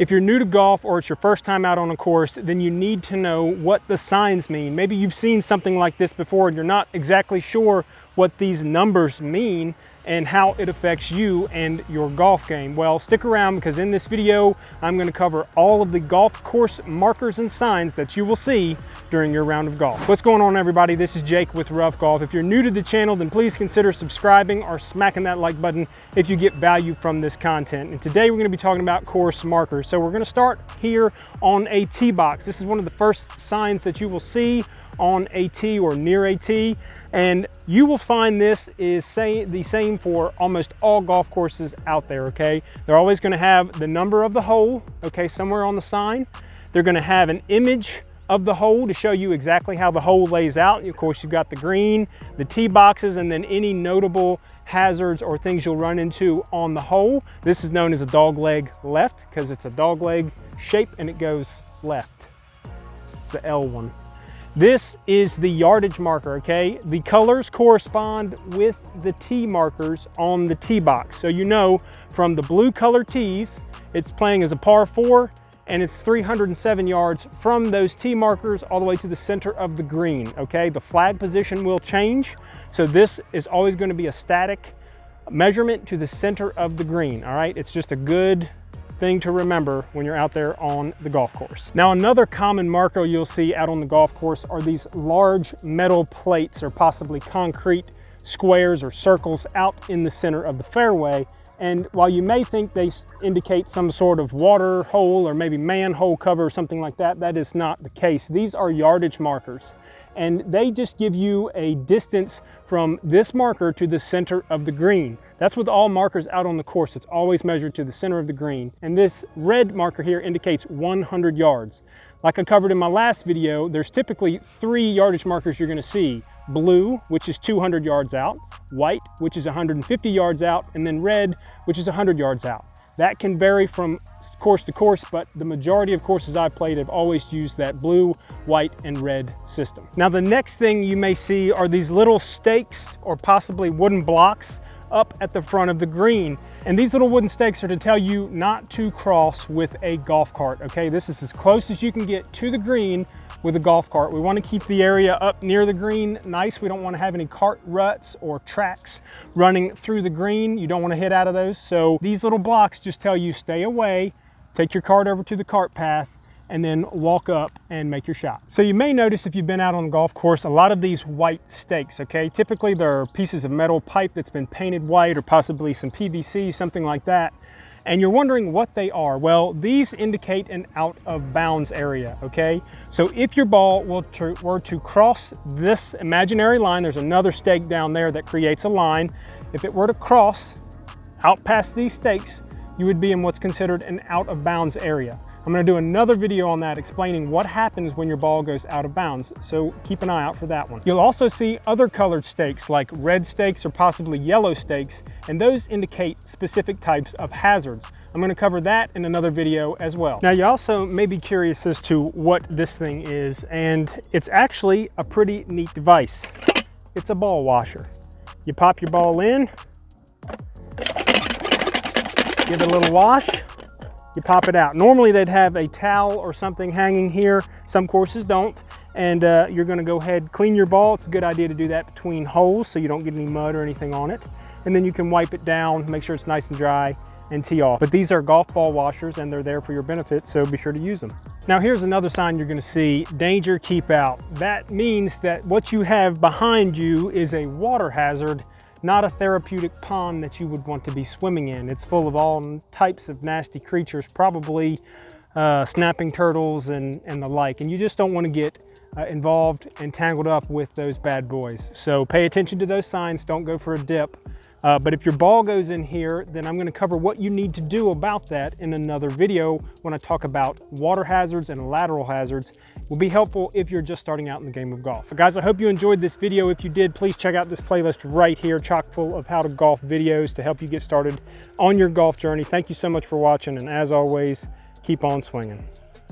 If you're new to golf or it's your first time out on a course, then you need to know what the signs mean. Maybe you've seen something like this before and you're not exactly sure what these numbers mean and how it affects you and your golf game. Well, stick around because in this video, I'm going to cover all of the golf course markers and signs that you will see during your round of golf. What's going on, everybody? This is Jake with Rough Golf. If you're new to the channel, then please consider subscribing or smacking that like button if you get value from this content. And today we're going to be talking about course markers. So we're going to start here on a tee box. This is one of the first signs that you will see on a tee or near a tee, and you will find this is the same for almost all golf courses out there. Okay, they're always going to have the number of the hole, okay, somewhere on the sign. They're going to have an image of the hole to show you exactly how the hole lays out. And of course, you've got the green, the tee boxes, and then any notable hazards or things you'll run into on the hole. This is known as a dog leg left because it's a dog leg shape and it goes left. It's the L one. This is the yardage marker, okay? The colors correspond with the tee markers on the tee box. So you know from the blue color tees, it's playing as a par 4 and it's 307 yards from those tee markers all the way to the center of the green, okay? The flag position will change. So this is always going to be a static measurement to the center of the green, all right? It's just a good thing to remember when you're out there on the golf course. Now, another common marker you'll see out on the golf course are these large metal plates or possibly concrete squares or circles out in the center of the fairway. And while you may think they indicate some sort of water hole or maybe manhole cover or something like that, that is not the case. These are yardage markers, and they just give you a distance from this marker to the center of the green. That's with all markers out on the course. It's always measured to the center of the green. And this red marker here indicates 100 yards. Like I covered in my last video, there's typically 3 yardage markers you're gonna see. Blue, which is 200 yards out, white, which is 150 yards out, and then red, which is 100 yards out. That can vary from course to course, but the majority of courses I've played have always used that blue, white, and red system. Now, the next thing you may see are these little stakes or possibly wooden blocks up at the front of the green. And these little wooden stakes are to tell you not to cross with a golf cart, okay? This is as close as you can get to the green with a golf cart. We want to keep the area up near the green nice. We don't want to have any cart ruts or tracks running through the green. You don't want to hit out of those. So these little blocks just tell you stay away, take your cart over to the cart path, and then walk up and make your shot. So you may notice if you've been out on the golf course, a lot of these white stakes, okay? Typically there are pieces of metal pipe that's been painted white or possibly some PVC, something like that. And you're wondering what they are. Well, these indicate an out of bounds area, okay? So if your ball were to cross this imaginary line, there's another stake down there that creates a line. If it were to cross out past these stakes, you would be in what's considered an out of bounds area. I'm going to do another video on that explaining what happens when your ball goes out of bounds, so keep an eye out for that one. You'll also see other colored stakes like red stakes or possibly yellow stakes, and those indicate specific types of hazards. I'm going to cover that in another video as well. Now, you also may be curious as to what this thing is, and it's actually a pretty neat device. It's a ball washer. You pop your ball in, give it a little wash, you pop it out. Normally they'd have a towel or something hanging here. Some courses don't. And you're gonna go ahead, clean your ball. It's a good idea to do that between holes so you don't get any mud or anything on it. And then you can wipe it down, make sure it's nice and dry, and tee off. But these are golf ball washers and they're there for your benefit, so be sure to use them. Now here's another sign you're gonna see, danger, keep out. That means that what you have behind you is a water hazard, not a therapeutic pond that you would want to be swimming in. It's full of all types of nasty creatures, probably snapping turtles and the like, and you just don't want to get involved and tangled up with those bad boys. So pay attention to those signs, don't go for a dip. But if your ball goes in here, then I'm going to cover what you need to do about that in another video when I talk about water hazards and lateral hazards. It will be helpful if you're just starting out in the game of golf. But guys, I hope you enjoyed this video. If you did, please check out this playlist right here, chock full of how to golf videos to help you get started on your golf journey. Thank you so much for watching, and as always, keep on swinging.